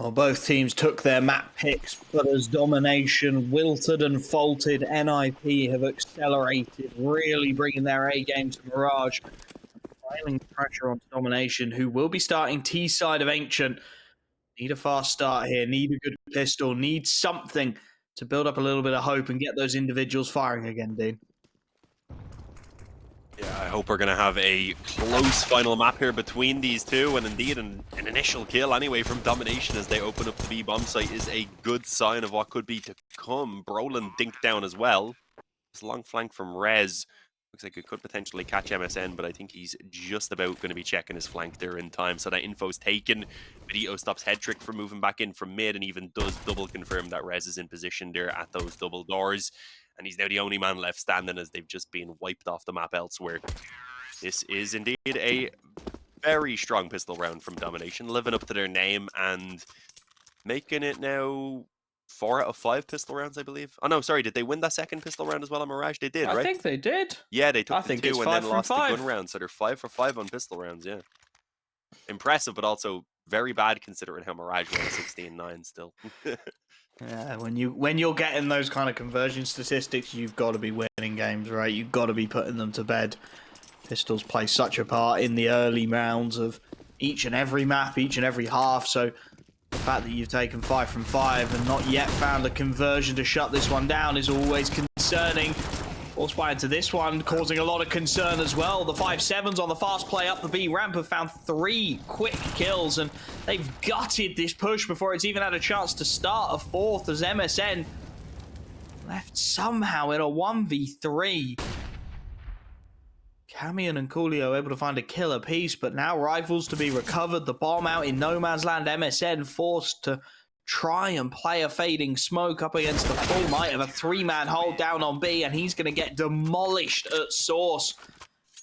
Well, both teams took their map picks, but as DomiNation wilted and faltered, NiP have accelerated, really bringing their A game to Mirage, piling pressure on DomiNation, who will be starting T side of Ancient. Need a fast start here, need a good pistol, need something to build up a little bit of hope and get those individuals firing again, Dean. Yeah, I hope we're going to have a close final map here between these two, and indeed an initial kill anyway from DomiNation as they open up the B bomb site is a good sign of what could be to come. Brollan dinked down as well. This long flank from Rez. Looks like it could potentially catch MSN, but I think he's just about going to be checking his flank there in time. So that info's taken. Vidito stops Head Trick from moving back in from mid and even does double confirm that Rez is in position there at those double doors. And he's now the only man left standing as they've just been wiped off the map elsewhere. This is indeed a very strong pistol round from DomiNation, living up to their name and making it now 4 out of 5 pistol rounds, I believe. Oh no, sorry, did they win that second pistol round as well on Mirage? They did, right? I think they did. Yeah, they took the 2 and then lost the gun round, round, so they're 5 for 5 on pistol rounds, yeah. Impressive, but also very bad considering how Mirage won 16-9 still. Yeah, when you're getting those kind of conversion statistics, you've got to be winning games, right? You've got to be putting them to bed. Pistols play such a part in the early rounds of each and every map, each and every half, so the fact that you've taken 5 from 5 and not yet found a conversion to shut this one down is always concerning. Force fire into this one, causing a lot of concern as well. The 5-7s on the fast play up the B ramp have found 3 quick kills, and they've gutted this push before it's even had a chance to start a 4th as MSN left somehow in a 1v3. Camion and Coolio able to find a kill apiece, but now rifles to be recovered. The bomb out in no man's land. MSN forced to try and play a fading smoke up against the full might of a 3-man hold down on B, and he's going to get demolished at source.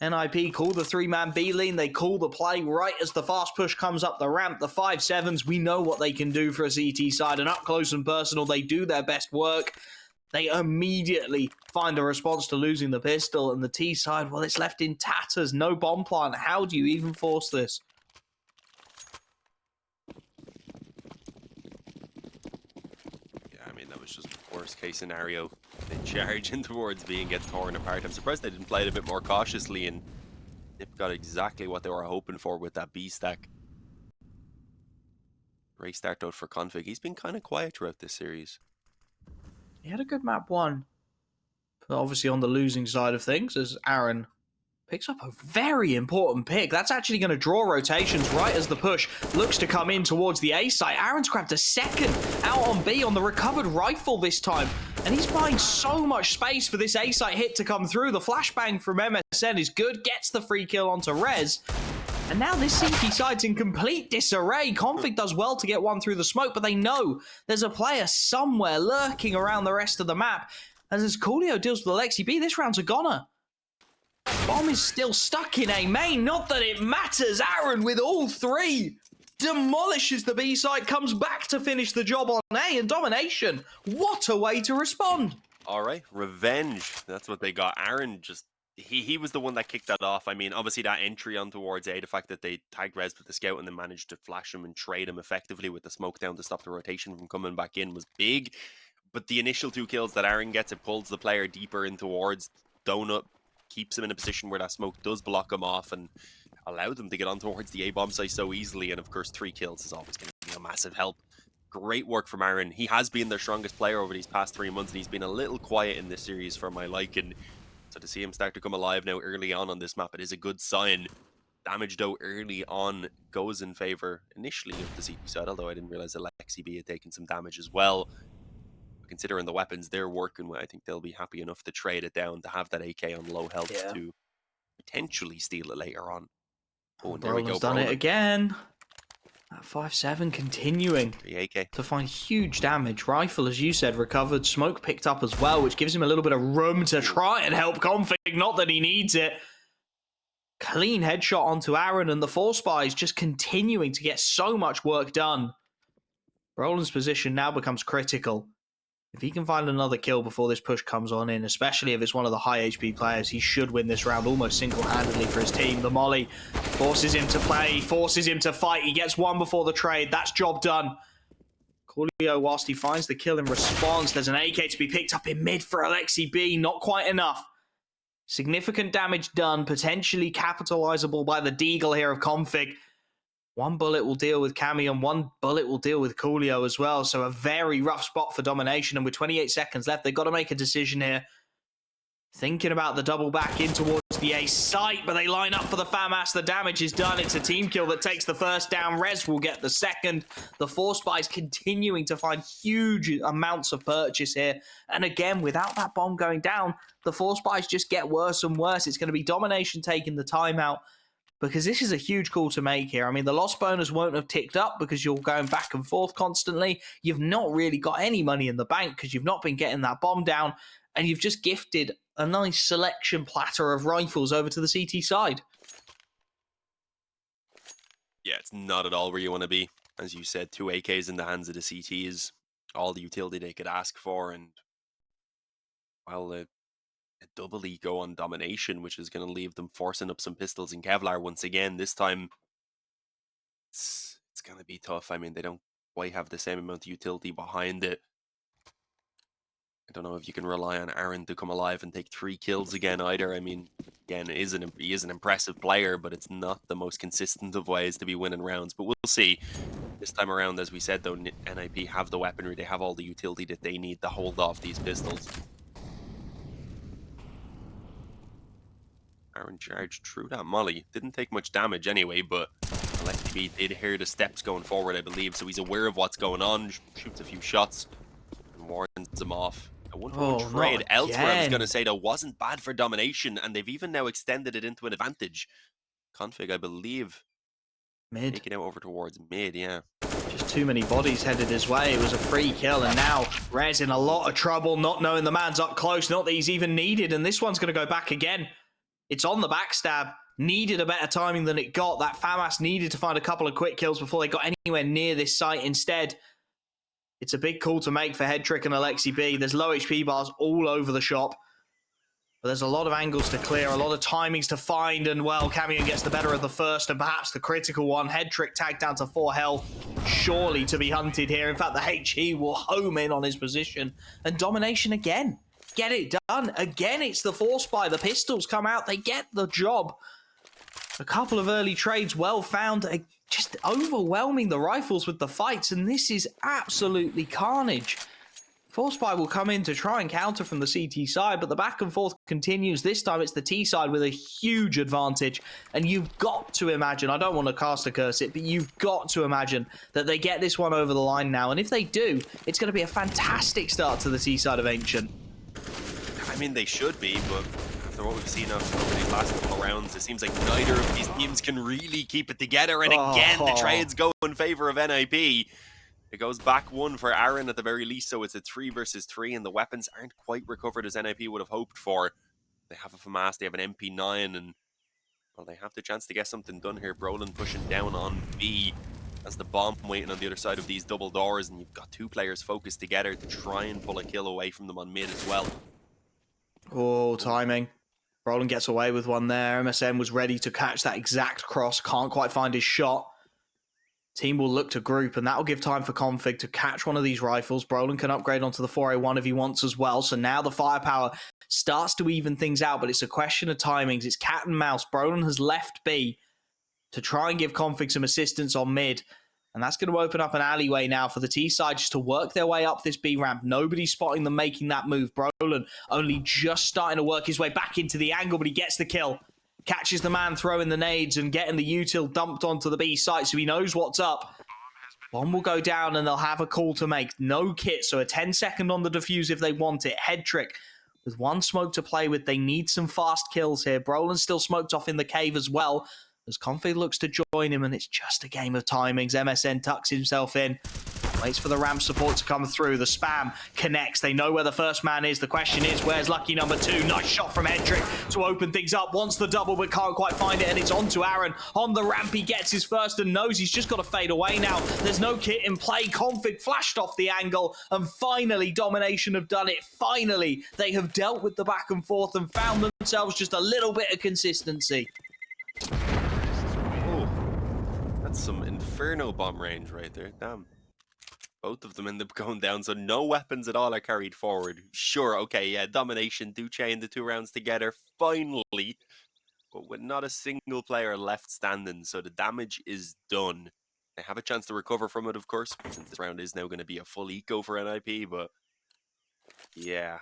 NiP call the 3-man B lean. They call the play right as the fast push comes up the ramp. The 5-7s, we know what they can do for a CT side, and up close and personal, they do their best work. They immediately find a response to losing the pistol, and the T side, well, it's left in tatters. No bomb plant. How do you even force this? Just worst case scenario. They charge in towards B and get torn apart. I'm surprised they didn't play it a bit more cautiously, and NiP got exactly what they were hoping for with that B stack. Great start out for Config. He's been kind of quiet throughout this series. He had a good map 1, but obviously on the losing side of things as Aaron picks up a very important pick. That's actually going to draw rotations right as the push looks to come in towards the A site. Aaron's grabbed a second out on B on the recovered rifle this time, and he's buying so much space for this A site hit to come through. The flashbang from MSN is good, gets the free kill onto Rez. And now this CT side's in complete disarray. Config does well to get one through the smoke, but they know there's a player somewhere lurking around the rest of the map. And as Coolio deals with the Lexi B, this round's a goner. Bomb is still stuck in A main. Not that it matters. Aaron with all 3 demolishes the B side, comes back to finish the job on A, and DomiNation. What a way to respond. All right, revenge. That's what they got. Aaron just, he was the one that kicked that off. I mean, obviously that entry on towards A, the fact that they tagged Rez with the scout and then managed to flash him and trade him effectively with the smoke down to stop the rotation from coming back in was big. But the initial 2 kills that Aaron gets, it pulls the player deeper in towards Donut, keeps him in a position where that smoke does block him off and allow them to get on towards the A bomb site so easily. And of course, 3 kills is always going to be a massive help. Great work from Aaron. He has been their strongest player over these past 3 months, and he's been a little quiet in this series for my liking. So to see him start to come alive now early on this map, it is a good sign. Damage though early on goes in favor initially of the CT side, although I didn't realize that Lexi B had taken some damage as well. Considering the weapons they're working with, I think they'll be happy enough to trade it down to have that AK on low health to potentially steal it later on. Oh, and there we go. Done it again. That 5-7 continuing the AK to find huge damage. Rifle, as you said, recovered. Smoke picked up as well, which gives him a little bit of room to try and help Config. Not that he needs it. Clean headshot onto Aaron, and the 4 spies just continuing to get so much work done. Brollan's position now becomes critical. If he can find another kill before this push comes on in, especially if it's one of the high HP players, he should win this round almost single-handedly for his team. The molly forces him to play, forces him to fight. He gets one before the trade. That's job done. Coolio, whilst he finds the kill in response, there's an AK to be picked up in mid for Alexi B. Not quite enough. Significant damage done, potentially capitalizable by the Deagle here of Config. One bullet will deal with Cammy and one bullet will deal with Coolio as well. So a very rough spot for DomiNation. And with 28 seconds left, they've got to make a decision here. Thinking about the double back in towards the A site, but they line up for the FAMAS. The damage is done. It's a team kill that takes the first down. Rez will get the second. The Four Spies continuing to find huge amounts of purchase here. And again, without that bomb going down, the Four Spies just get worse and worse. It's going to be DomiNation taking the timeout, because this is a huge call to make here. I mean, the loss bonus won't have ticked up because you're going back and forth constantly. You've not really got any money in the bank because you've not been getting that bomb down, and you've just gifted a nice selection platter of rifles over to the CT side. Yeah, it's not at all where you want to be. As you said, 2 AKs in the hands of the CT is all the utility they could ask for, and well, a double eco on DomiNation, which is going to leave them forcing up some pistols in Kevlar once again. This time, it's going to be tough. I mean, they don't quite have the same amount of utility behind it. I don't know if you can rely on Aaron to come alive and take 3 kills again either. I mean, again, he is an impressive player, but it's not the most consistent of ways to be winning rounds. But we'll see. This time around, as we said, though, NiP have the weaponry. They have all the utility that they need to hold off these pistols. Aaron charged through that molly. Didn't take much damage anyway, but Alexi did hear the steps going forward, I believe. So he's aware of what's going on, shoots a few shots, and warns him off. A 1-1 trade elsewhere, I was going to say, that wasn't bad for DomiNation, and they've even now extended it into an advantage. Config, I believe, mid. taking out over towards mid, yeah. Just too many bodies headed his way. It was a free kill, and now Rez in a lot of trouble, not knowing the man's up close, not that he's even needed, and this one's going to go back again. It's on the backstab. Needed a better timing than it got. That FAMAS needed to find a couple of quick kills before they got anywhere near this site. Instead, it's a big call to make for Headtrick and Alexi B. There's low HP bars all over the shop. But there's a lot of angles to clear, a lot of timings to find, and, well, Camion gets the better of the first, and perhaps the critical one. Headtrick tagged down to 4 health, surely to be hunted here. In fact, the HE will home in on his position, and DomiNation again. Get it done. Again, it's the Four Spy. The pistols come out. They get the job. A couple of early trades well found. Just overwhelming the rifles with the fights. And this is absolutely carnage. Four Spy will come in to try and counter from the CT side. But the back and forth continues. This time it's the T side with a huge advantage. And you've got to imagine, I don't want to cast a curse it, but you've got to imagine that they get this one over the line now. And if they do, it's going to be a fantastic start to the T side of Ancient. I mean, they should be, but after what we've seen over these last couple of rounds, it seems like neither of these teams can really keep it together. And again, the trades go in favor of NiP. It goes back 1 for Aaron at the very least, so it's a 3 versus 3, and the weapons aren't quite recovered as NiP would have hoped for. They have a FAMAS, they have an MP9, and, well, they have the chance to get something done here. Brollan pushing down on B as the bomb waiting on the other side of these double doors, and you've got 2 players focused together to try and pull a kill away from them on mid as well. Oh, timing. Brollan gets away with one there. MSN was ready to catch that exact cross. Can't quite find his shot. Team will look to group, and that will give time for Config to catch one of these rifles. Brollan can upgrade onto the 4A1 if he wants as well. So now the firepower starts to even things out, but it's a question of timings. It's cat and mouse. Brollan has left B to try and give Config some assistance on mid. And that's going to open up an alleyway now for the T side just to work their way up this B ramp. Nobody's spotting them making that move. Brollan only just starting to work his way back into the angle, but he gets the kill. Catches the man throwing the nades and getting the util dumped onto the B site, so he knows what's up. Bomb will go down and they'll have a call to make. No kit, so a 10-second on the defuse if they want it. Headtrick with 1 smoke to play with. They need some fast kills here. Brollan's still smoked off in the cave as well, as Config looks to join him, and it's just a game of timings. MSN tucks himself in, waits for the ramp support to come through. The spam connects. They know where the first man is. The question is, where's lucky number 2? Nice shot from Headtrick to open things up. Wants the double, but can't quite find it, and it's on to Aaron. On the ramp, he gets his first and knows he's just got to fade away now. There's no kit in play. Config flashed off the angle, and finally, DomiNation have done it. Finally, they have dealt with the back and forth and found themselves just a little bit of consistency. Some Inferno bomb range right there. Damn. Both of them end up going down, so no weapons at all are carried forward. Sure, okay, yeah, DomiNation do chain the 2 rounds together, finally, but with not a single player left standing, so the damage is done. They have a chance to recover from it, of course, since this round is now going to be a full eco for NiP, but yeah,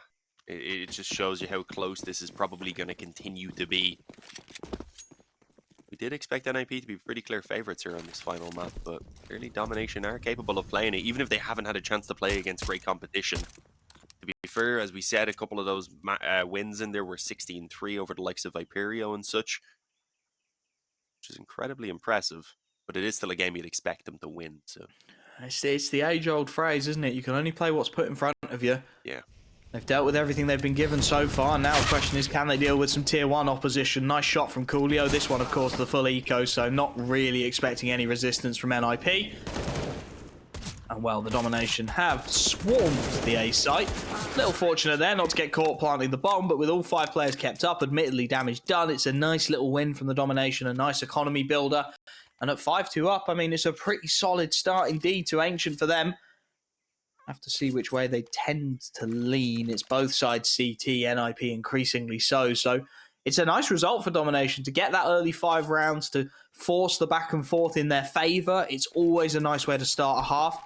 it just shows you how close this is probably going to continue to be. We did expect NiP to be pretty clear favourites here on this final map, but clearly DomiNation are capable of playing it, even if they haven't had a chance to play against great competition. To be fair, as we said, a couple of those wins in there were 16-3 over the likes of Viperio and such, which is incredibly impressive, but it is still a game you'd expect them to win. So It's the age-old phrase, isn't it? You can only play what's put in front of you. yeah. They've dealt with everything they've been given so far. Now the question is, can they deal with some tier 1 opposition? Nice shot from Coolio. This one, of course, the full eco, so not really expecting any resistance from NiP. And, well, the DomiNation have swarmed the A site. Little fortunate there not to get caught planting the bomb, but with all 5 players kept up, admittedly damage done, it's a nice little win from the DomiNation, a nice economy builder. And at 5-2 up, I mean, it's a pretty solid start indeed to Ancient for them. Have to see which way they tend to lean. It's both sides CT, NiP increasingly so. So it's a nice result for DomiNation to get that early 5 rounds, to force the back and forth in their favour. It's always a nice way to start a half.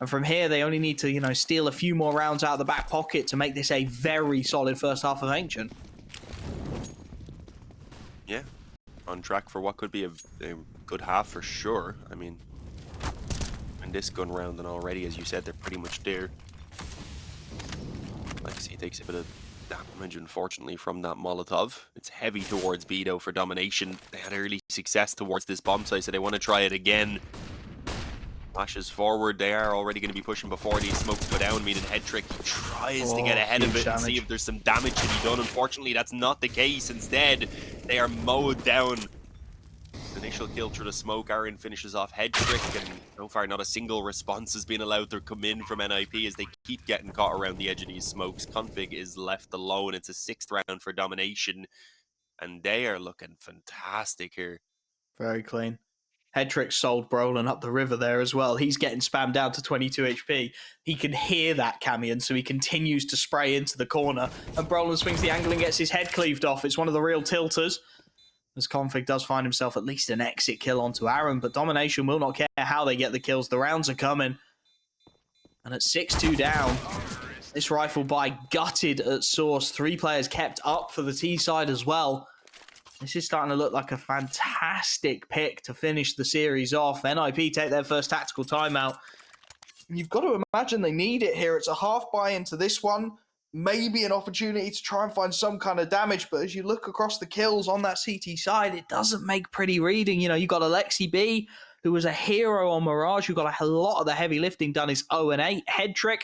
And from here, they only need to, steal a few more rounds out of the back pocket to make this a very solid first half of Ancient. Yeah, on track for what could be a good half for sure. I mean, in this gun round, and already, as you said, they're pretty much there. Legacy takes a bit of damage, unfortunately, from that Molotov. It's heavy towards B, though, for DomiNation. They had early success towards this bomb site, so they want to try it again. Flashes forward. They are already going to be pushing before these smokes go down, meaning Headtrick tries to get ahead of it and see if there's some damage to be done. Unfortunately, that's not the case. Instead, they are mowed down. Initial kill through the smoke. Aaron finishes off Headtrick, and so far not a single response has been allowed to come in from NiP as they keep getting caught around the edge of these smokes. Config is left alone. It's a 6th round for DomiNation, and they are looking fantastic here. Very clean. Headtrick sold Brollan up the river there as well. He's getting spammed down to 22 HP. He can hear that Camion, so he continues to spray into the corner. And Brollan swings the angle and gets his head cleaved off. It's one of the real tilters, as Config does find himself at least an exit kill onto Aaron. But DomiNation will not care how they get the kills. The rounds are coming. And at 6-2 down, this rifle buy gutted at source. 3 players kept up for the T side as well. This is starting to look like a fantastic pick to finish the series off. NiP take their first tactical timeout. You've got to imagine they need it here. It's a half buy into this one. Maybe an opportunity to try and find some kind of damage. But as you look across the kills on that CT side, it doesn't make pretty reading. You've got Alexi B, who was a hero on Mirage, who got a lot of the heavy lifting done, is 0-8. Headtrick,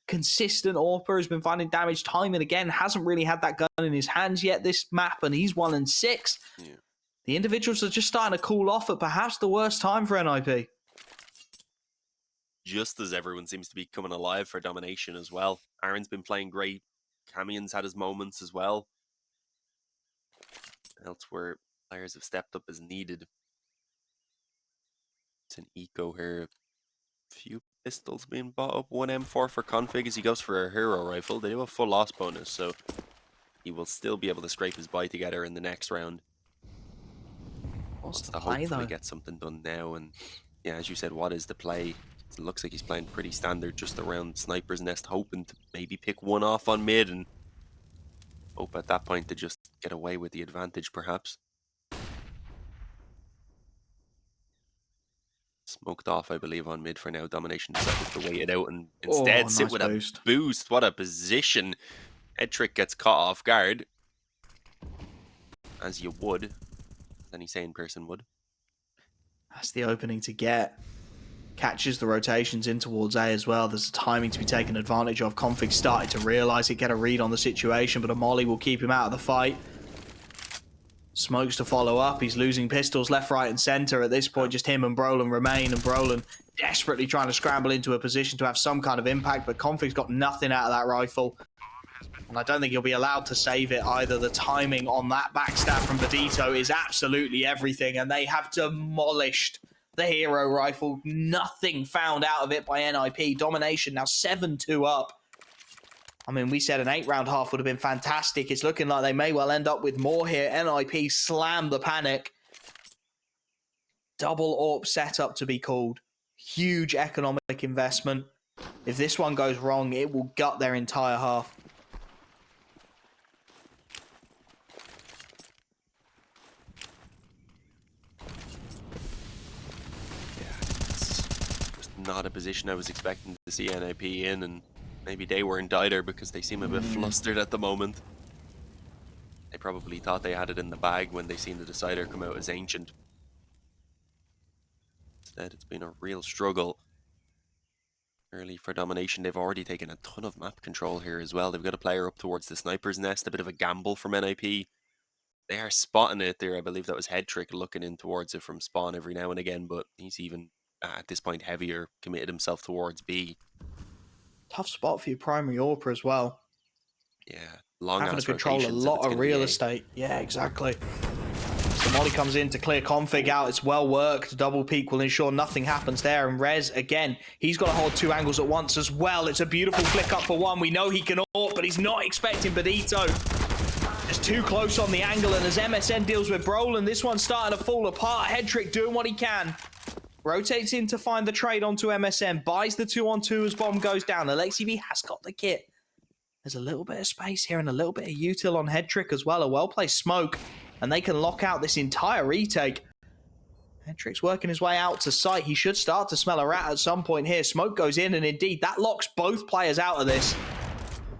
consistent AWPer, has been finding damage time and again, hasn't really had that gun in his hands yet this map, and he's 1-6. Yeah. The individuals are just starting to cool off at perhaps the worst time for NiP. Just as everyone seems to be coming alive for DomiNation as well. Aaron's been playing great. Camion's had his moments as well. Elsewhere, players have stepped up as needed. It's an eco here. Few pistols being bought up. 1 M4 for Config as he goes for a hero rifle. They do a full loss bonus, so he will still be able to scrape his buy together in the next round. What's the play, though? Get something done now, and yeah, as you said, what is the play? It looks like he's playing pretty standard, just around Sniper's Nest, hoping to maybe pick one off on mid and hope at that point to just get away with the advantage, perhaps. Smoked off, I believe, on mid for now. DomiNation decided to wait it out and instead sit with a boost. What a position. Headtrick gets caught off guard, as you would, as any sane person would. That's the opening to get. Catches the rotations in towards A as well. There's a timing to be taken advantage of. Config started to realise it, get a read on the situation, but a molly will keep him out of the fight. Smokes to follow up. He's losing pistols left, right, and centre. At this point, just him and Brollan remain, and Brollan desperately trying to scramble into a position to have some kind of impact, but Config's got nothing out of that rifle. And I don't think he'll be allowed to save it either. The timing on that backstab from Badito is absolutely everything, and they have demolished the hero rifle. Nothing found out of it by NiP. DomiNation now 7-2 up. I mean, we said an 8-round half would have been fantastic. It's looking like they may well end up with more here. NiP slammed the panic. Double AWP setup to be called. Huge economic investment. If this one goes wrong, it will gut their entire half. Not a position I was expecting to see NiP in, and maybe they weren't either because they seem a bit flustered at the moment. They probably thought they had it in the bag when they seen the decider come out as Ancient. Instead, it's been a real struggle early for DomiNation. They've already taken a ton of map control here as well. They've got a player up towards the sniper's nest, a bit of a gamble from NiP. They are spotting it there. I believe that was Headtrick looking in towards it from spawn every now and again, but he's even at this point heavier committed himself towards B. Tough spot for your primary AWP as well. Yeah, long having to control a lot of real estate. Yeah, exactly. So Molly comes in to clear config out. It's well worked. Double peek will ensure nothing happens there. And Rez, again, he's got to hold 2 angles at once as well. It's a beautiful flick up for one. We know he can AWP, but he's not expecting Benito. Just too close on the angle. And as MSN deals with Brollan, this one's starting to fall apart. Headtrick doing what he can. Rotates in to find the trade onto MSN. Buys the 2-on-2 as bomb goes down. AlexiB has got the kit. There's a little bit of space here and a little bit of util on Headtrick as well. A well-placed smoke. And they can lock out this entire retake. Headtrick's working his way out to sight. He should start to smell a rat at some point here. Smoke goes in, and indeed, that locks both players out of this.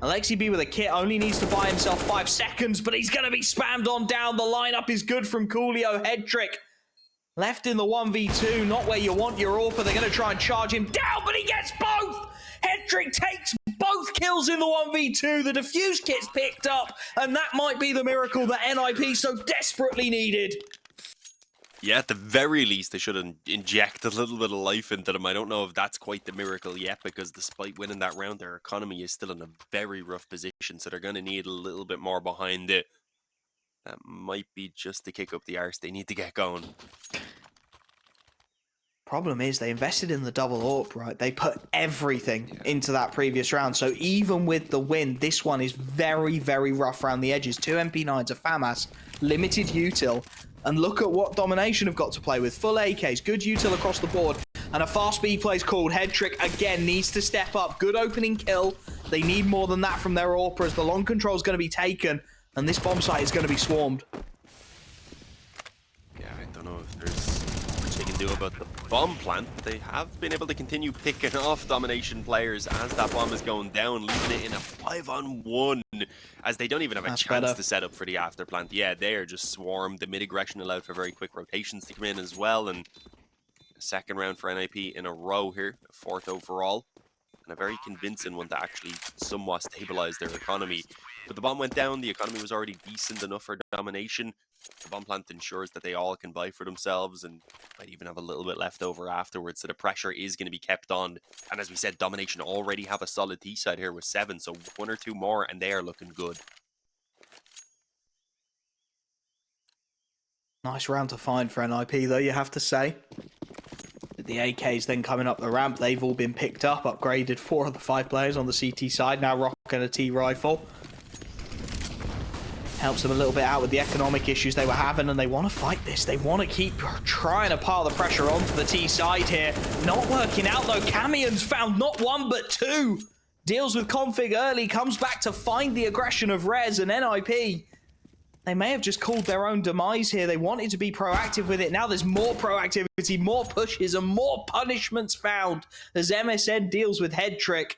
AlexiB with a kit only needs to buy himself 5 seconds, but he's going to be spammed on down. The lineup is good from Coolio. Headtrick left in the 1v2, not where you want your AWPer. They're going to try and charge him down, but he gets both! Headtrick takes both kills in the 1v2. The defuse kit's picked up, and that might be the miracle that NiP so desperately needed. Yeah, at the very least, they should inject a little bit of life into them. I don't know if that's quite the miracle yet, because despite winning that round, their economy is still in a very rough position, so they're going to need a little bit more behind it. That might be just to kick up the arse. They need to get going. Problem is, they invested in the double AWP, right? They put everything into that previous round. So even with the win, this one is very, very rough around the edges. 2 MP9s, a FAMAS, limited util. And look at what DomiNation have got to play with. Full AKs, good util across the board. And a fast speed plays called. Headtrick, again, needs to step up. Good opening kill. They need more than that from their AWPer as the long control is going to be taken. And this bomb site is going to be swarmed. Yeah, I don't know if there's much they can do about the bomb plant. They have been able to continue picking off DomiNation players as that bomb is going down, leaving it in a 5-on-1, as they don't even have a chance to set up for the after plant. Yeah, they are just swarmed. The mid-aggression allowed for very quick rotations to come in as well, and a second round for NiP in a row here, a 4th overall, and a very convincing one to actually somewhat stabilize their economy. But the bomb went down, the economy was already decent enough for DomiNation. The bomb plant ensures that they all can buy for themselves and might even have a little bit left over afterwards, so the pressure is going to be kept on. And as we said, DomiNation already have a solid T side here with 7, so 1 or 2 more and they are looking good. Nice round to find for NiP though, you have to say. The AKs then coming up the ramp, they've all been picked up, upgraded. 4 of the 5 players on the CT side, now rocking a T rifle. Helps them a little bit out with the economic issues they were having, and they want to fight this. They want to keep trying to pile the pressure onto the T side here. Not working out though. Camion's found not 1 but 2. Deals with config early, comes back to find the aggression of Rez and NiP. They may have just called their own demise here. They wanted to be proactive with it. Now there's more proactivity, more pushes, and more punishments found as MSN deals with Headtrick.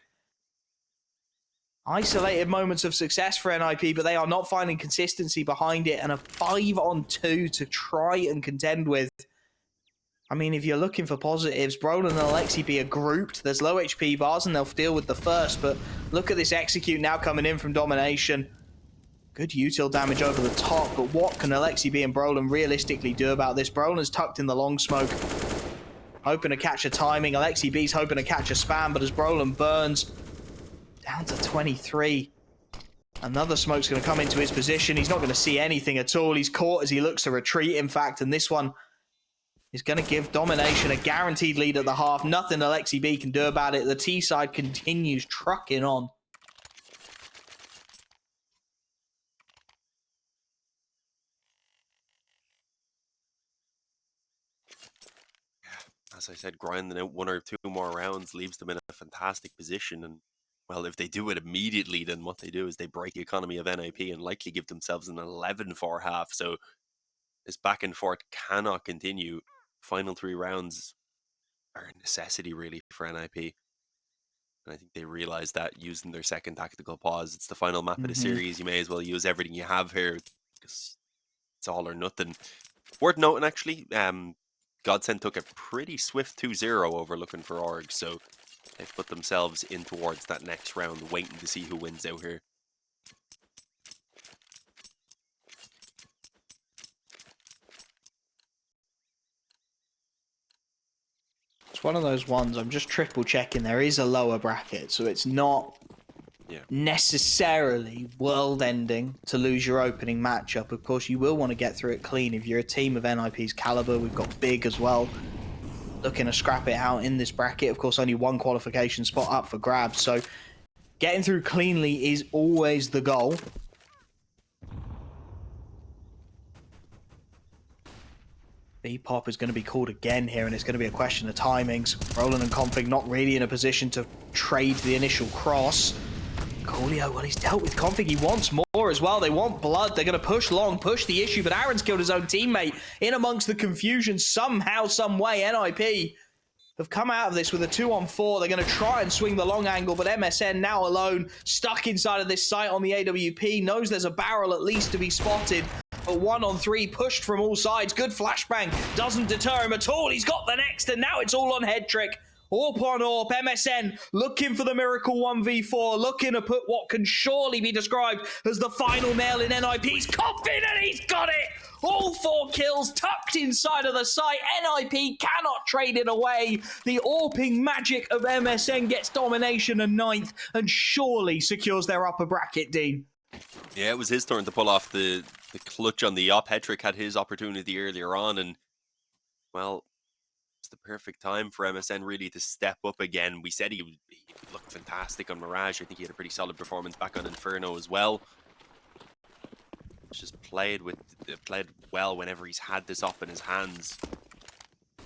Isolated moments of success for NiP, but they are not finding consistency behind it, and a 5-on-2 to try and contend with. I mean, if you're looking for positives, Brollan and AlexiB are grouped. There's low HP bars, and they'll deal with the first, but look at this execute now coming in from DomiNation. Good util damage over the top, but what can AlexiB and Brollan realistically do about this? Brollan's tucked in the long smoke, hoping to catch a timing. AlexiB's hoping to catch a spam, but as Brollan burns, down to 23. Another smoke's going to come into his position. He's not going to see anything at all. He's caught as he looks to retreat, in fact, and this one is going to give DomiNation a guaranteed lead at the half. Nothing Alexi B can do about it. The T side continues trucking on. As I said, grinding out 1 or 2 more rounds leaves them in a fantastic position. And, well, if they do it immediately, then what they do is they break the economy of NiP and likely give themselves an 11-4 half. So this back and forth cannot continue. Final 3 rounds are a necessity, really, for NiP. And I think they realize that using their second tactical pause. It's the final map of the series. You may as well use everything you have here because it's all or nothing. Worth noting, actually, Godsend took a pretty swift 2-0 over looking for Org, so they've put themselves in towards that next round, waiting to see who wins out here. It's one of those ones, I'm just triple checking, there is a lower bracket, so it's not necessarily world-ending to lose your opening matchup. Of course, you will want to get through it clean. If you're a team of NiP's caliber, we've got Big as well, looking to scrap it out in this bracket. Of course, only 1 qualification spot up for grabs, so getting through cleanly is always the goal. B-Pop is going to be called again here, and it's going to be a question of timings. Brollan and Config not really in a position to trade the initial cross. Coolio, well, he's dealt with Config. He wants more as well. They want blood. They're going to push long, push the issue, but Aaron's killed his own teammate in amongst the confusion somehow, some way. NiP have come out of this with a 2-on-4. They're going to try and swing the long angle, but MSN now alone, stuck inside of this site on the AWP, knows there's a barrel at least to be spotted. A 1-on-3 pushed from all sides. Good flashbang. Doesn't deter him at all. He's got the next, and now it's all on Head Trick. AWP on AWP. MSN looking for the miracle 1v4. Looking to put what can surely be described as the final nail in NiP's coffin, and he's got it! All 4 kills tucked inside of the site. NiP cannot trade it away. The AWPing magic of MSN gets DomiNation a 9th and surely secures their upper bracket, Dean. Yeah, it was his turn to pull off the clutch on the op. Hetrick had his opportunity earlier on, and, well, it's the perfect time for MSN really to step up again. We said he looked fantastic on Mirage. I think he had a pretty solid performance back on Inferno as well. He's just played well whenever he's had this up in his hands.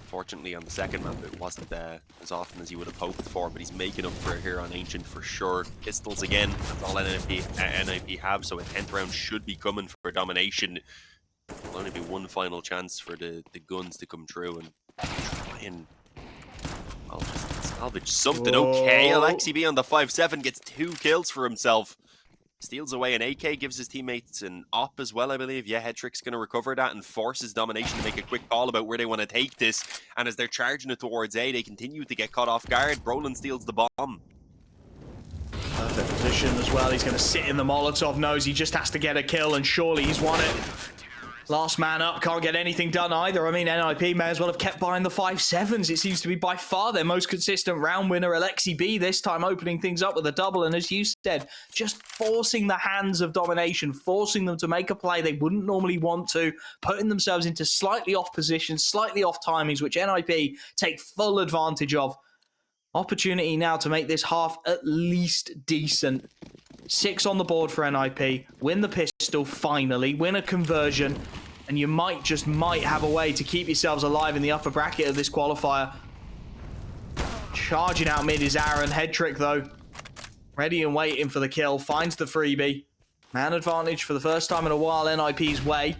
Fortunately, on the second map, it wasn't as often as you would have hoped for, but he's making up for it here on Ancient for sure. Pistols again, that's all NiP have, so a 10th round should be coming for DomiNation. There'll only be 1 final chance for the guns to come true and try and, well, just salvage something. Okay, Alexi B on the 5-7 gets 2 kills for himself. Steals away an AK, gives his teammates an op as well, I believe. Yeah, Hetrick's going to recover that and forces DomiNation to make a quick call about where they want to take this. And as they're charging it towards A, they continue to get caught off guard. Brollan steals the bomb. Perfect position as well. He's going to sit in the Molotov, knows he just has to get a kill, and surely he's won it. Last man up, can't get anything done either. I mean, NiP may as well have kept buying the 5-7s. It seems to be by far their most consistent round winner. Alexi B this time opening things up with a double. And as you said, just forcing the hands of DomiNation, forcing them to make a play they wouldn't normally want to, putting themselves into slightly off positions, slightly off timings, which NiP take full advantage of. Opportunity now to make this half at least decent. 6 on the board for NiP. Win the pistol, finally. Win a conversion. And you might have a way to keep yourselves alive in the upper bracket of this qualifier. Charging out mid is Aaron. Head Trick, though. Ready and waiting for the kill. Finds the freebie. Man advantage for the first time in a while NiP's way.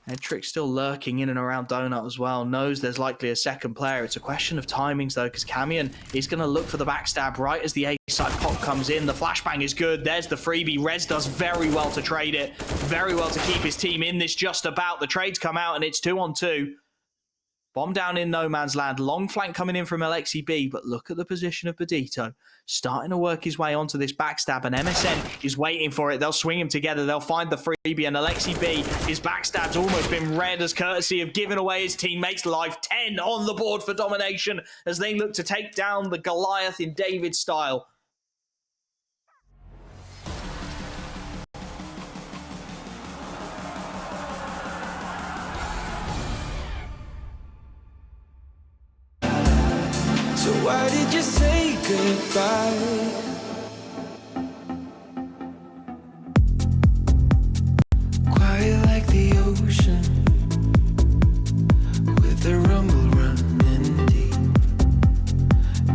Head Trick still lurking in and around Donut as well. Knows there's likely a second player. It's a question of timings, though, because Camion is going to look for the backstab right as the A-side pop comes in. The flashbang is good. There's the freebie. Rez does very well to trade it. Very well to keep his team in this just about. The trades come out, and it's 2-on-2. Bomb down in no man's land. Long flank coming in from Alexi B, but look at the position of Badito. Starting to work his way onto this backstab, and MSN is waiting for it. They'll swing him together. They'll find the freebie, and Alexi B, his backstab's almost been read as courtesy of giving away his teammates' life. 10 on the board for DomiNation as they look to take down the Goliath in David style. So why did you say goodbye? Quiet like the ocean, with the rumble running deep.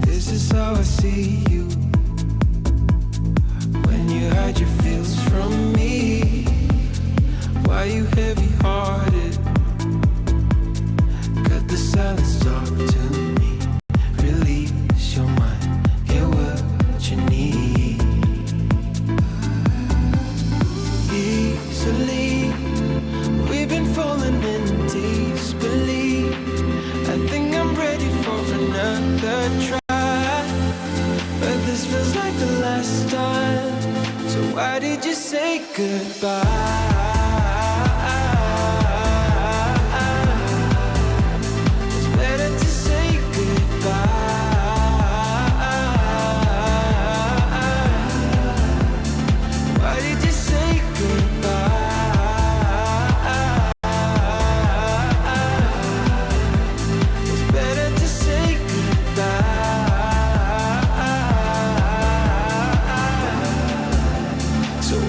This is how I see you, when you hide your feels from me. Why you heavy-hearted? Cut the silence, talk to me. Release your mind, get what you need. Easily, we've been falling in disbelief. I think I'm ready for another try, but this feels like the last time. So why did you say goodbye?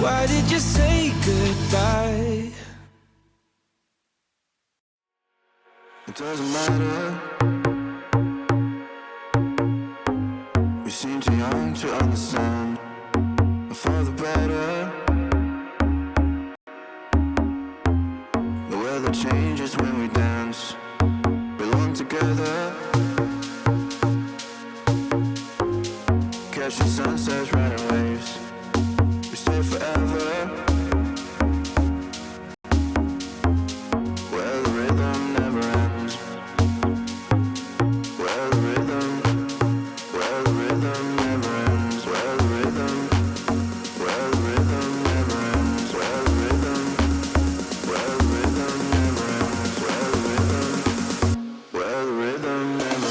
Why did you say goodbye? It doesn't matter. We seem too young to understand. For the better. The weather changes when we dance. Belong together. Catching sunsets, riding waves. We stay forever. Where the rhythm never ends. Where the rhythm never ends. Where the rhythm never ends. Where the rhythm never ends. Where the rhythm never ends.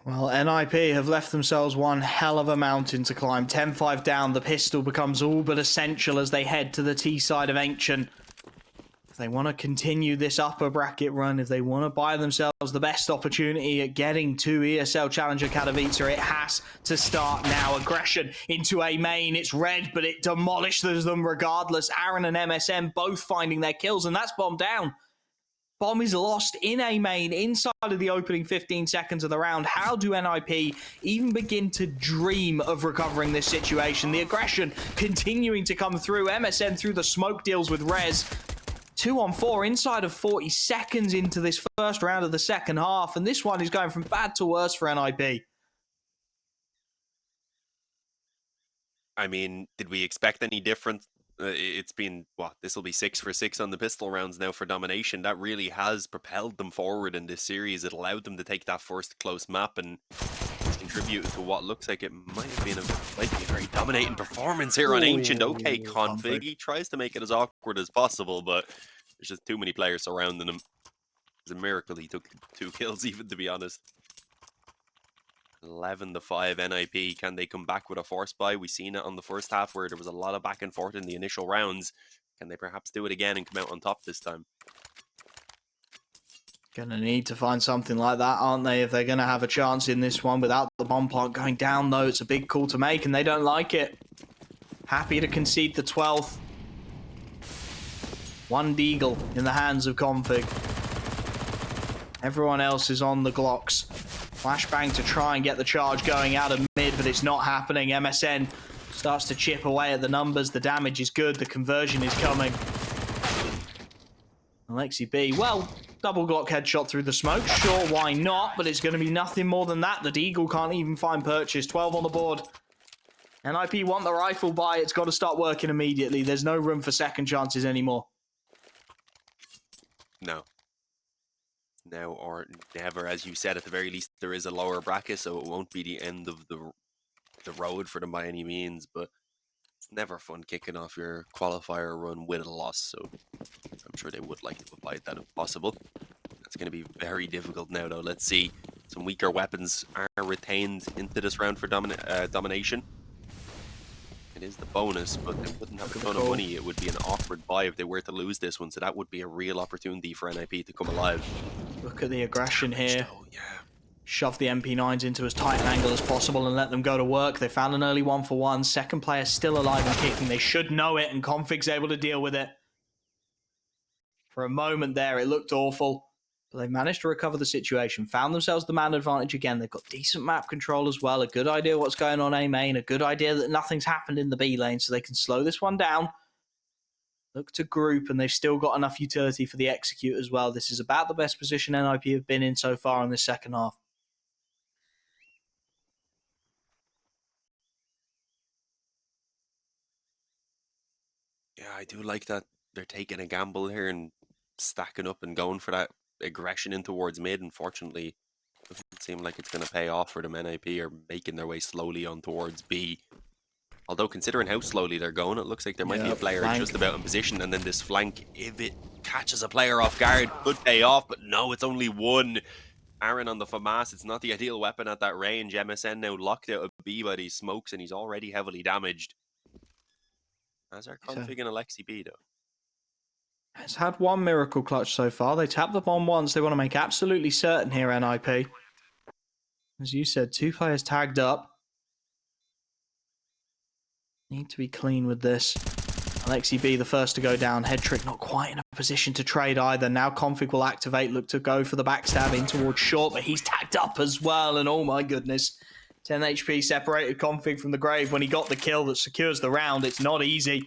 Well, NiP have left themselves one hell of a mountain to climb. 10-5 down, the pistol becomes all but essential as they head to the T side of Ancient. If they want to continue this upper bracket run, if they want to buy themselves the best opportunity at getting to ESL Challenger Katowice, it has to start now. Aggression into A main, it's red, but it demolishes them regardless. Aaron and MSM both finding their kills, and that's bomb down. Bomb is lost in A main inside of the opening 15 seconds of the round. How do NiP even begin to dream of recovering this situation? The aggression continuing to come through. MSN through the smoke deals with Rez. 2-on-4 inside of 40 seconds into this first round of the second half. And this one is going from bad to worse for NiP. I mean, did we expect any different? It's been, what, this will be 6 for 6 on the pistol rounds now for DomiNation. That really has propelled them forward in this series. It allowed them to take that first close map and contribute to what looks like it might be a very dominating performance here on Ancient. Okay, Config, he tries to make it as awkward as possible, but there's just too many players surrounding him. It's a miracle he took 2 kills, even, to be honest. 11-5 NiP. Can they come back with a force buy? We've seen it on the first half where there was a lot of back and forth in the initial rounds. Can they perhaps do it again and come out on top this time? Gonna need to find something like that, aren't they, if they're gonna have a chance in this one. Without the bomb plant going down, though, it's a big call to make, and they don't like it. Happy to concede the 12th. One deagle in the hands of Config. Everyone else is on the Glocks. Flashbang to try and get the charge going out of mid, but it's not happening. MSN starts to chip away at the numbers. The damage is good. The conversion is coming. Alexi B, well, Double Glock headshot through the smoke. Sure, why not? But it's going to be nothing more than that. The Deagle can't even find purchase. 12 on the board. NiP want the rifle buy. It's got to start working immediately. There's no room for second chances anymore. No. Now or never, as you said. At the very least, there is a lower bracket, so it won't be the end of the road for them by any means. But it's never fun kicking off your qualifier run with a loss, so I'm sure they would like to avoid that if possible. It's going to be very difficult now, though. Let's see. Some weaker weapons are retained into this round for domination. It is the bonus, but they wouldn't have a ton of money. It would be an awkward buy if they were to lose this one, so that would be a real opportunity for NiP to come alive. Look at the aggression here. Oh, yeah. Shove the MP9s into as tight an angle as possible and let them go to work. They found an early 1-for-1. Second player still alive and kicking. They should know it, and Config's able to deal with it. For a moment there, it looked awful, but they managed to recover the situation. Found themselves the man advantage again. They've got decent map control as well. A good idea what's going on A main. A good idea that nothing's happened in the B lane, so they can slow this one down. Look to group, and they've still got enough utility for the execute as well. This is about the best position NiP have been in so far in this second half. Yeah, I do like that they're taking a gamble here and stacking up and going for that aggression in towards mid. Unfortunately, it doesn't seem like it's going to pay off for them. NiP are making their way slowly on towards B. Although, considering how slowly they're going, it looks like there might be a player just about in position, and then this flank, if it catches a player off guard, could pay off, but no, it's only one. Aaron on the FAMAS, it's not the ideal weapon at that range. MSN now locked out of B by these smokes, and he's already heavily damaged. As are Config and Alexi B, though. It's had one miracle clutch so far. They tapped the bomb once. They want to make absolutely certain here, NiP. As you said, 2 players tagged up. Need to be clean with this. Alexi B, the first to go down. Head trick not quite in a position to trade either. Now Config will activate, look to go for the backstab in towards short, but he's tagged up as well. And oh my goodness, 10 HP separated Config from the grave when he got the kill that secures the round. It's not easy.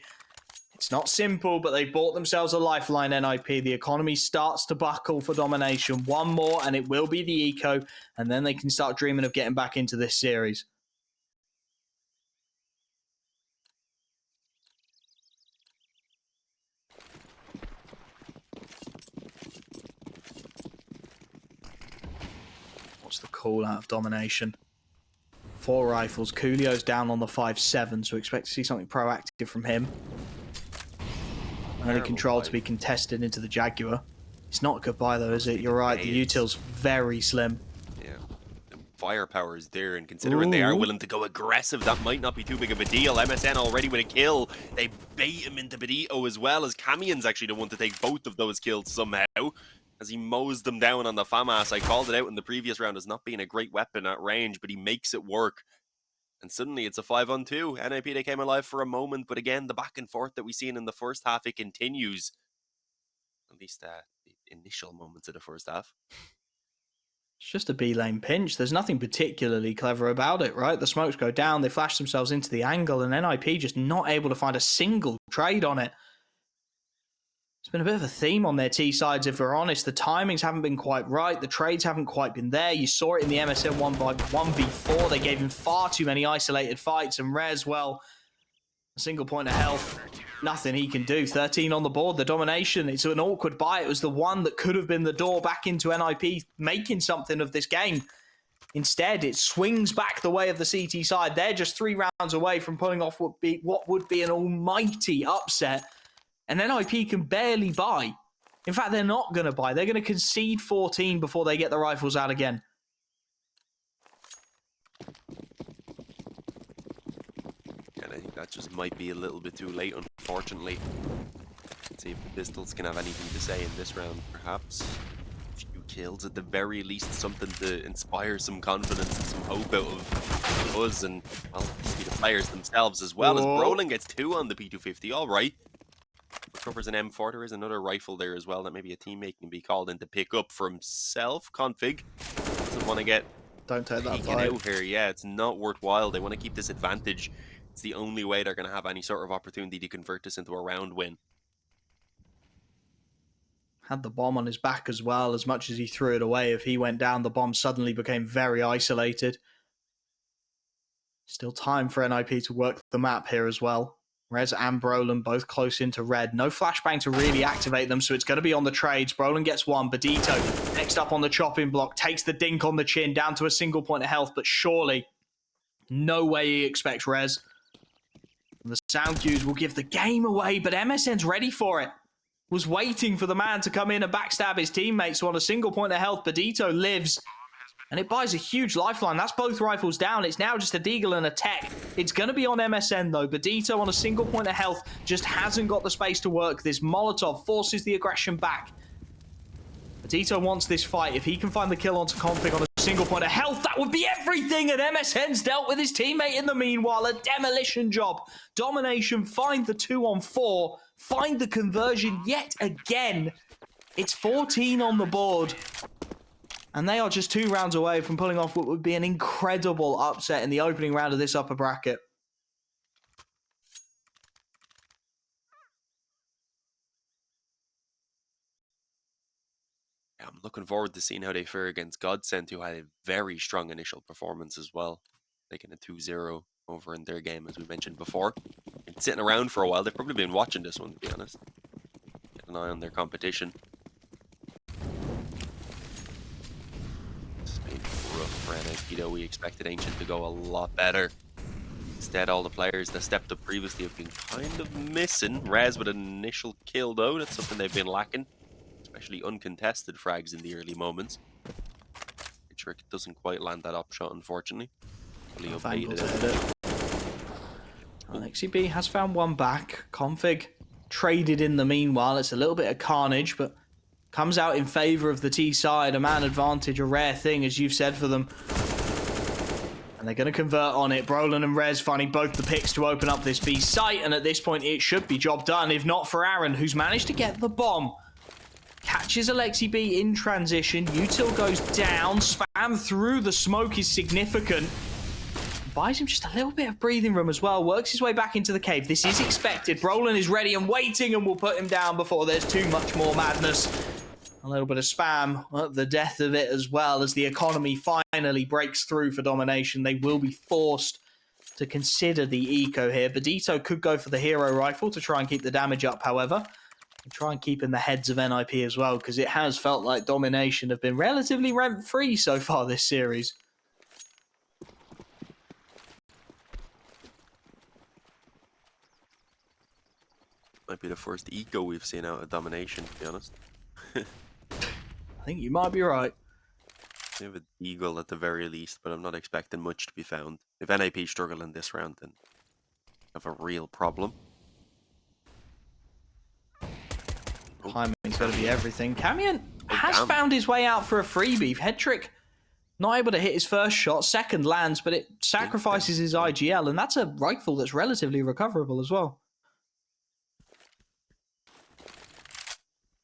It's not simple, but they've bought themselves a lifeline, NiP. The economy starts to buckle for domination. One more, and it will be the eco, and then they can start dreaming of getting back into this series. What's the call out of domination? 4 rifles. Coolio's down on the 5-7, so expect to see something proactive from him. Early control to be contested into the Jaguar. It's not a good buy though, is it? You're right, the util's very slim. Yeah, the firepower is there, and considering they are willing to go aggressive, that might not be too big of a deal. MSN already with a kill. They bait him into Benito as well, as Camion's actually the one to take both of those kills somehow, as he mows them down on the FAMAS. I called it out in the previous round as not being a great weapon at range, but he makes it work. And suddenly it's a 5-on-2. NiP, they came alive for a moment, but again, the back and forth that we've seen in the first half, it continues. At least the initial moments of the first half. It's just a B-lane pinch. There's nothing particularly clever about it, right? The smokes go down, they flash themselves into the angle, and NiP just not able to find a single trade on it. It's been a bit of a theme on their T sides, if we're honest. The timings haven't been quite right. The trades haven't quite been there. You saw it in the MSN 1v4. They gave him far too many isolated fights. And Rez, well, a single point of health. Nothing he can do. 13 on the board. The domination. It's an awkward buy. It was the one that could have been the door back into NiP making something of this game. Instead, it swings back the way of the CT side. They're just 3 rounds away from pulling off what would be an almighty upset. And NiP can barely buy. In fact, they're not going to buy. They're going to concede 14 before they get the rifles out again. And I think that just might be a little bit too late, unfortunately. Let's see if the pistols can have anything to say in this round, perhaps. A few kills at the very least, something to inspire some confidence and some hope out of us and, well, maybe the players themselves as well. As Brollan gets 2 on the P250, all right. Recovers an M4. There is another rifle there as well that maybe a teammate can be called in to pick up for himself. Config doesn't want to get Don't take that taken out here. Yeah, it's not worthwhile. They want to keep this advantage. It's the only way they're going to have any sort of opportunity to convert this into a round win. had the bomb on his back as well. As much as he threw it away, if he went down, the bomb suddenly became very isolated. Still time for NiP to work the map here as well. Rez and Brollan both close into red. No flashbang to really activate them, so it's going to be on the trades. Brollan gets one. Badito next up on the chopping block. Takes the dink on the chin down to a single point of health, but surely no way he expects Rez. And the sound cues will give the game away, but MSN's ready for it. Was waiting for the man to come in and backstab his teammates. So on a single point of health, Badito lives. And it buys a huge lifeline. That's both rifles down. It's now just a deagle and a tech. It's going to be on MSN, though. Badito on a single point of health just hasn't got the space to work. This Molotov forces the aggression back. Badito wants this fight. If he can find the kill onto Config on a single point of health, that would be everything. And MSN's dealt with his teammate in the meanwhile. A demolition job. DomiNation find the 2-on-4. Find the conversion yet again. It's 14 on the board. And they are just 2 rounds away from pulling off what would be an incredible upset in the opening round of this upper bracket. Yeah, I'm looking forward to seeing how they fare against Godsend, who had a very strong initial performance as well. Taking a 2-0 over in their game, as we mentioned before. Been sitting around for a while. They've probably been watching this one, to be honest. Get an eye on their competition. For NiP, though, we expected Ancient to go a lot better. Instead, all the players that stepped up previously have been kind of missing. Rez with an initial kill, though. That's something they've been lacking. Especially uncontested frags in the early moments. Trick doesn't quite land that up shot, unfortunately. LXCB has found one back. Config traded in the meanwhile. It's a little bit of carnage, but comes out in favor of the T side. A man advantage, a rare thing, as you've said for them. And they're going to convert on it. Brollan and Rez finding both the picks to open up this B site. And at this point, it should be job done, if not for Aaron, who's managed to get the bomb. Catches LXCB in transition. Util goes down. Spam through the smoke is significant. Buys him just a little bit of breathing room as well. Works his way back into the cave. This is expected. Brollan is ready and waiting and will put him down before there's too much more madness. A little bit of spam at the death of it as well, as the economy finally breaks through for DomiNation. They will be forced to consider the eco here. Badito could go for the hero rifle to try and keep the damage up, however. And try and keep in the heads of NiP as well, because it has felt like DomiNation have been relatively rent-free so far this series. Might be the first eco we've seen out of DomiNation, to be honest. I think you might be right. They have an eagle at the very least, but I'm not expecting much to be found. If NiP struggle in this round, then have a real problem. Timing's got to be everything. Camion has found his way out for a freebie. Hedrick not able to hit his first shot. Second lands, but it sacrifices his IGL, and that's a rifle that's relatively recoverable as well.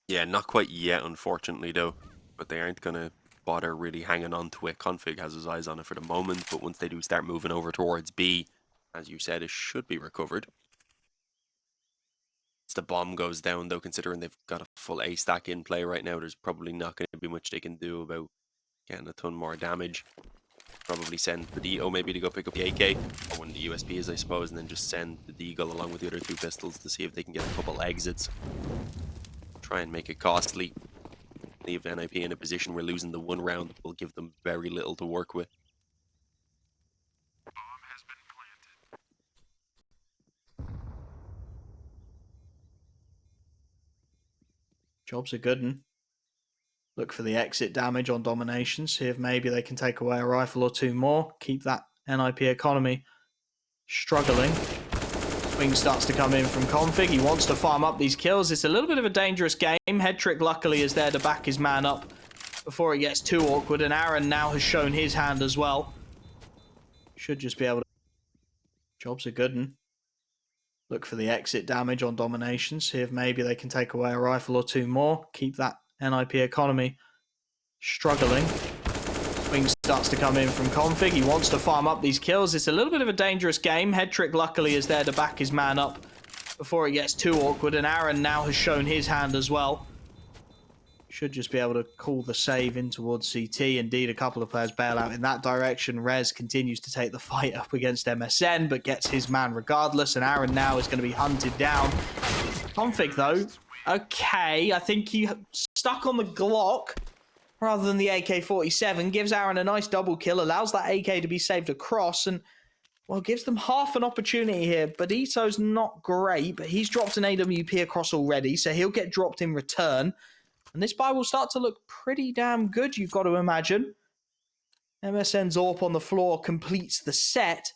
Yeah, not quite yet, unfortunately, though. But they aren't going to bother really hanging on to it. Config has his eyes on it for the moment, but once they do start moving over towards B, as you said, it should be recovered. Once the bomb goes down, though, considering they've got a full A stack in play right now, there's probably not going to be much they can do about getting a ton more damage. Probably send the DO maybe to go pick up the AK, or one of the USPs, I suppose, and then just send the Deagle along with the other 2 pistols to see if they can get a couple exits. Try and make it costly. Leave NiP in a position where losing the 1 round will give them very little to work with. Bomb has been planted. Job's a good one. Look for the exit damage on DomiNation. See if maybe they can take away a rifle or 2 more. Keep that NiP economy struggling. Swing starts to come in from Config. He wants to farm up these kills. It's a little bit of a dangerous game. Hedrick luckily is there to back his man up before it gets too awkward. And Aaron now has shown his hand as well. Should just be able to... Job's a good one. Look for the exit damage on DomiNation. See if maybe they can take away a rifle or 2 more. Keep that NiP economy struggling. Swing starts to come in from Config. He wants to farm up these kills. It's a little bit of a dangerous game. Hedrick luckily is there to back his man up before it gets too awkward. And Aaron now has shown his hand as well. Should just be able to call the save in towards CT. Indeed, a couple of players bail out in that direction. Rez continues to take the fight up against MSN, but gets his man regardless. And Aaron now is going to be hunted down. Config, though, okay. I think he stuck on the Glock rather than the AK-47. Gives Aaron a nice double kill. Allows that AK to be saved across. And, well, gives them half an opportunity here. Benito's not great, but he's dropped an AWP across already, so he'll get dropped in return. And this buy will start to look pretty damn good, you've got to imagine. MSN's AWP on the floor completes the set.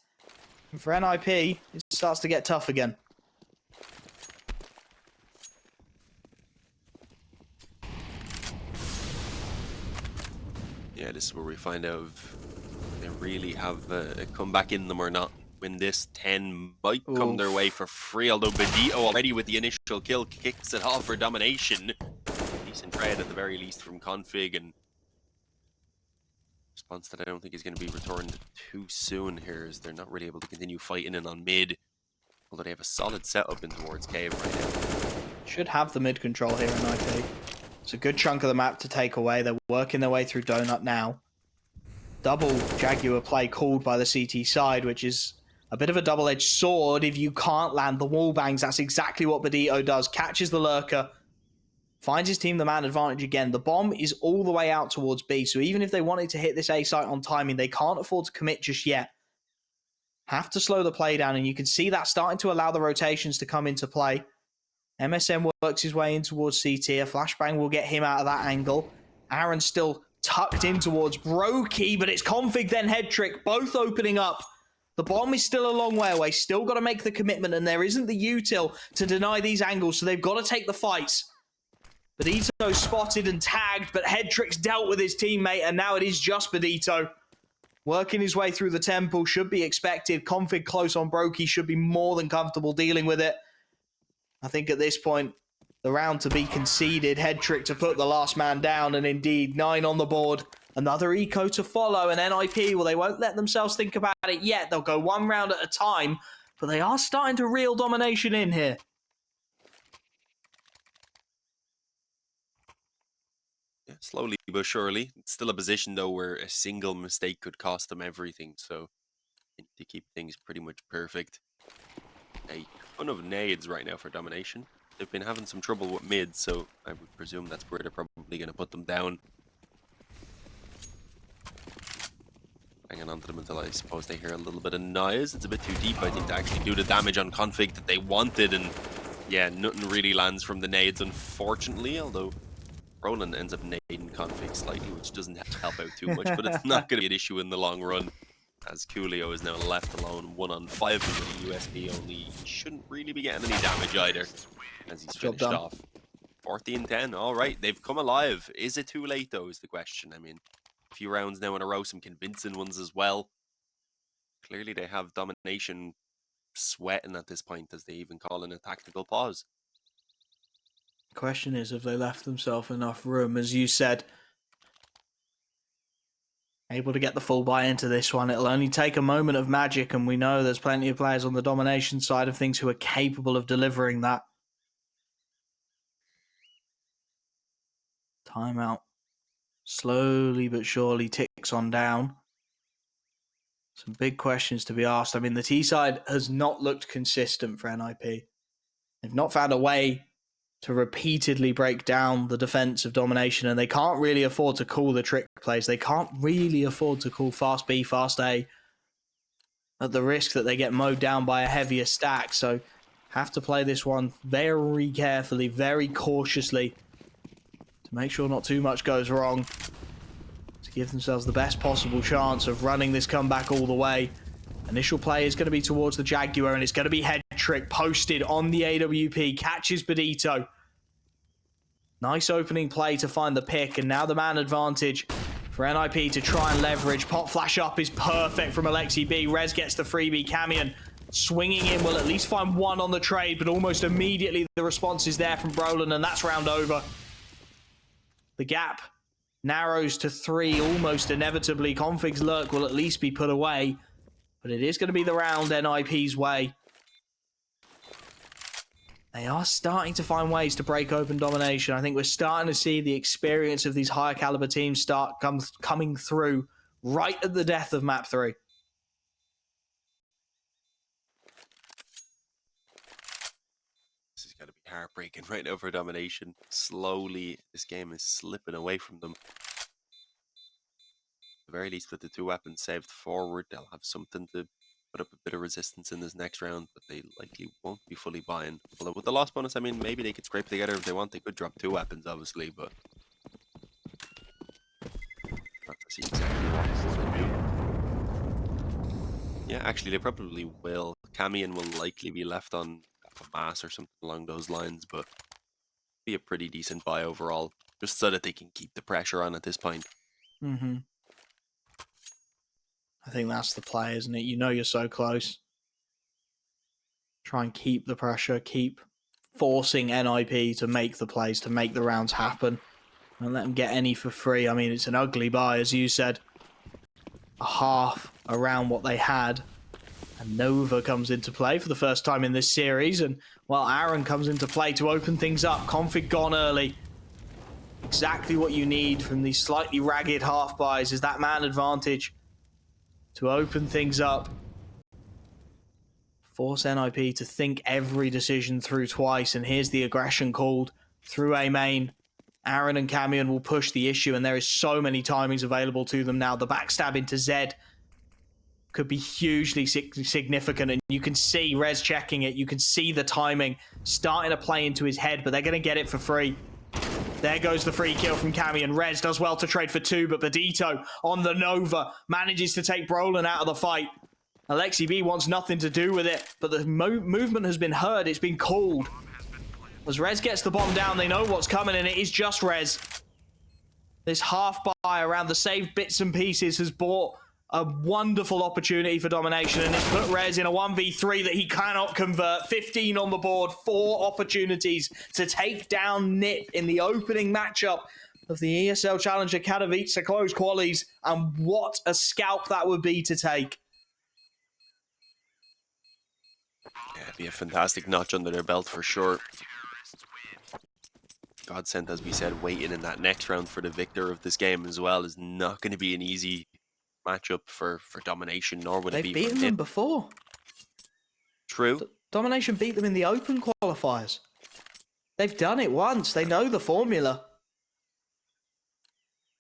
And for NiP, it starts to get tough again. Yeah, this is where we find out if they really have a comeback in them or not. When this 10 might come their way for free, although Benito already with the initial kill kicks it off for DomiNation. Decent trade at the very least from Config, and response that I don't think is going to be returned too soon here, as they're not really able to continue fighting in on mid, although they have a solid setup in towards cave right now. Should have the mid control here in NiP. It's a good chunk of the map to take away. They're working their way through Donut now. Double Jaguar play called by the CT side, which is a bit of a double-edged sword. If you can't land the wall bangs, that's exactly what Benito does. Catches the lurker. Finds his team the man advantage again. The bomb is all the way out towards B, so even if they wanted to hit this A site on timing, they can't afford to commit just yet. Have to slow the play down, and you can see that starting to allow the rotations to come into play. MSN works his way in towards CT. A flashbang will get him out of that angle. Aaron still tucked in towards Brokey, but it's Config then head trick, both opening up. The bomb is still a long way away, still got to make the commitment, and there isn't the util to deny these angles, so they've got to take the fights. Benito spotted and tagged, but Headtrick's dealt with his teammate, and now it is just Benito. Working his way through the temple should be expected. Config close on Brokey should be more than comfortable dealing with it. I think at this point, the round to be conceded. Headtrick to put the last man down, and indeed, 9 on the board. Another eco to follow, and NiP, well, they won't let themselves think about it yet. They'll go one round at a time, but they are starting to reel DomiNation in here. Yeah, slowly but surely. It's still a position, though, where a single mistake could cost them everything, so to keep things pretty much perfect. A ton of nades right now for DomiNation. They've been having some trouble with mid, so I would presume that's where they're probably going to put them down. Hanging on to them until I suppose they hear a little bit of noise. It's a bit too deep, I think, to actually do the damage on Config that they wanted, and yeah, nothing really lands from the nades, unfortunately, although Brollan ends up nading Config slightly, which doesn't help out too much, but it's not going to be an issue in the long run, as Coolio is now left alone 1-on-5 with the USP only. He shouldn't really be getting any damage either, as he's finished off. 14-10, alright, they've come alive. Is it too late, though, is the question. I mean, a few rounds now in a row, some convincing ones as well. Clearly they have DomiNation sweating at this point, as they even call in a tactical pause. Question is, have they left themselves enough room? As you said, able to get the full buy into this one. It'll only take a moment of magic, and we know there's plenty of players on the DomiNation side of things who are capable of delivering that. Timeout slowly but surely ticks on down. Some big questions to be asked. I mean, the T side has not looked consistent for NiP. They've not found a way to repeatedly break down the defense of DomiNation, and they can't really afford to call the trick plays. They can't really afford to call fast B, fast A at the risk that they get mowed down by a heavier stack. So have to play this one very carefully, very cautiously, to make sure not too much goes wrong, to give themselves the best possible chance of running this comeback all the way. Initial play is going to be towards the Jaguar, and it's going to be Headtrick posted on the AWP. Catches Benito. Nice opening play to find the pick, and now the man advantage for NiP to try and leverage. Pop flash up is perfect from Alexi B. Rez gets the freebie. Camion swinging in will at least find one on the trade, but almost immediately the response is there from Brollan, and that's round over. The gap narrows to 3 almost inevitably. Config's lurk will at least be put away, but it is going to be the round NiP's way. They are starting to find ways to break open domination. I think we're starting to see the experience of these higher caliber teams start coming through right at the death of map 3. This is going to be heartbreaking right now for domination. Slowly, this game is slipping away from them. At the very least, with the 2 weapons saved forward, they'll have something to put up a bit of resistance in this next round, but they likely won't be fully buying. Although with the loss bonus, I mean, maybe they could scrape together if they want. They could drop 2 weapons, obviously, but not to see exactly what they want to do. Yeah, actually, they probably will. Camion will likely be left on a mass or something along those lines, but be a pretty decent buy overall, just so that they can keep the pressure on at this point. I think that's the play, isn't it? You know you're so close. Try and keep the pressure, keep forcing NiP to make the plays, to make the rounds happen. Don't let them get any for free. I mean, it's an ugly buy, as you said. A half around what they had. And Nova comes into play for the first time in this series. And, well, Aaron comes into play to open things up. Config gone early. Exactly what you need from these slightly ragged half buys is that man advantage to open things up. Force NiP to think every decision through twice, and here's the aggression called through A main. Aaron and Camion will push the issue, and there is so many timings available to them now. The backstab into Z could be hugely significant, and you can see Rez checking it. You can see the timing starting to play into his head, but they're going to get it for free. There goes the free kill from Camion. Rez does well to trade for 2, but Badito on the Nova manages to take Brollan out of the fight. Alexi B wants nothing to do with it, but the movement has been heard. It's been called. As Rez gets the bomb down, they know what's coming, and it is just Rez. This half buy around the saved bits and pieces has brought a wonderful opportunity for domination, and it's put Rez in a 1v3 that he cannot convert. 15 on the board, 4 opportunities to take down NiP in the opening matchup of the ESL Challenger Katowice close qualies, and what a scalp that would be to take. Yeah, it'd be a fantastic notch under their belt for sure. Godsend, as we said, waiting in that next round for the victor of this game as well is not going to be an easy matchup for domination, nor would it be. They've beaten them before. True. Domination beat them in the open qualifiers. They've done it once. They know the formula.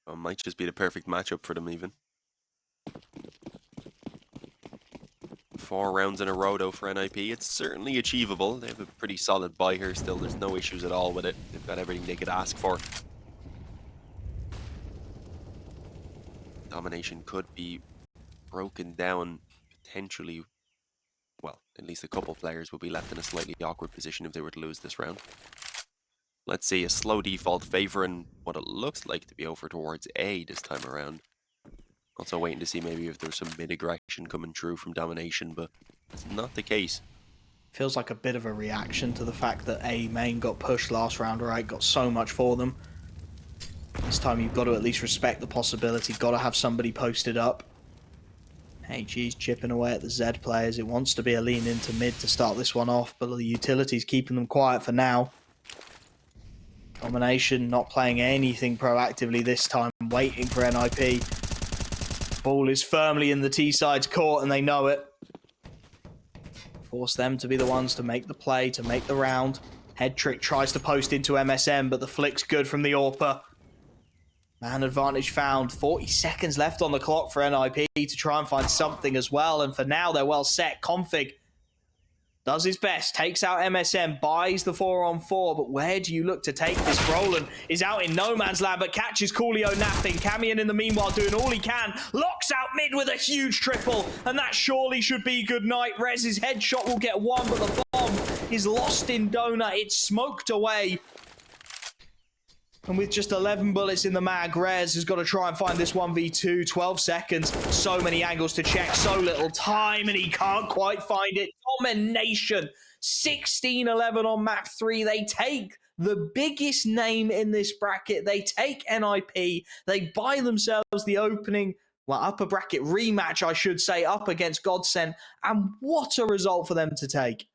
It might just be the perfect matchup for them even. 4 rounds in a row though for NiP. It's certainly achievable. They have a pretty solid buy here still. There's no issues at all with it. They've got everything they could ask for. Domination could be broken down potentially. Well, at least a couple players will be left in a slightly awkward position if they were to lose this round. Let's see, a slow default favoring what it looks like to be over towards A this time around. Also waiting to see maybe if there's some mid-aggression coming through from domination, but it's not the case. Feels like a bit of a reaction to the fact that A main got pushed last round, right? Got so much for them. This time you've got to at least respect the possibility. Got to have somebody posted up. HG's chipping away at the Z players. It wants to be a lean into mid to start this one off, but the utility's keeping them quiet for now. Domination not playing anything proactively this time, waiting for NiP. Ball is firmly in the T-side's court, and they know it. Force them to be the ones to make the play, to make the round. Head trick tries to post into MSM, but the flick's good from the AWPer. Man advantage found. 40 seconds left on the clock for NiP to try and find something as well, and for now they're well set. Config does his best, takes out MSM, buys the 4-on-4, but where do you look to take this? Brollan is out in no man's land, but catches Coolio napping. Camion in the meanwhile doing all he can, locks out mid with a huge triple, and that surely should be good night. Rez's headshot will get 1, but the bomb is lost in Donut. It's smoked away. And with just 11 bullets in the mag, Rez has got to try and find this 1v2. 12 seconds, so many angles to check, so little time, and he can't quite find it. DomiNation, 16-11 on map 3. They take the biggest name in this bracket. They take NiP. They buy themselves the opening, well, upper bracket rematch, I should say, up against Godsend. And what a result for them to take.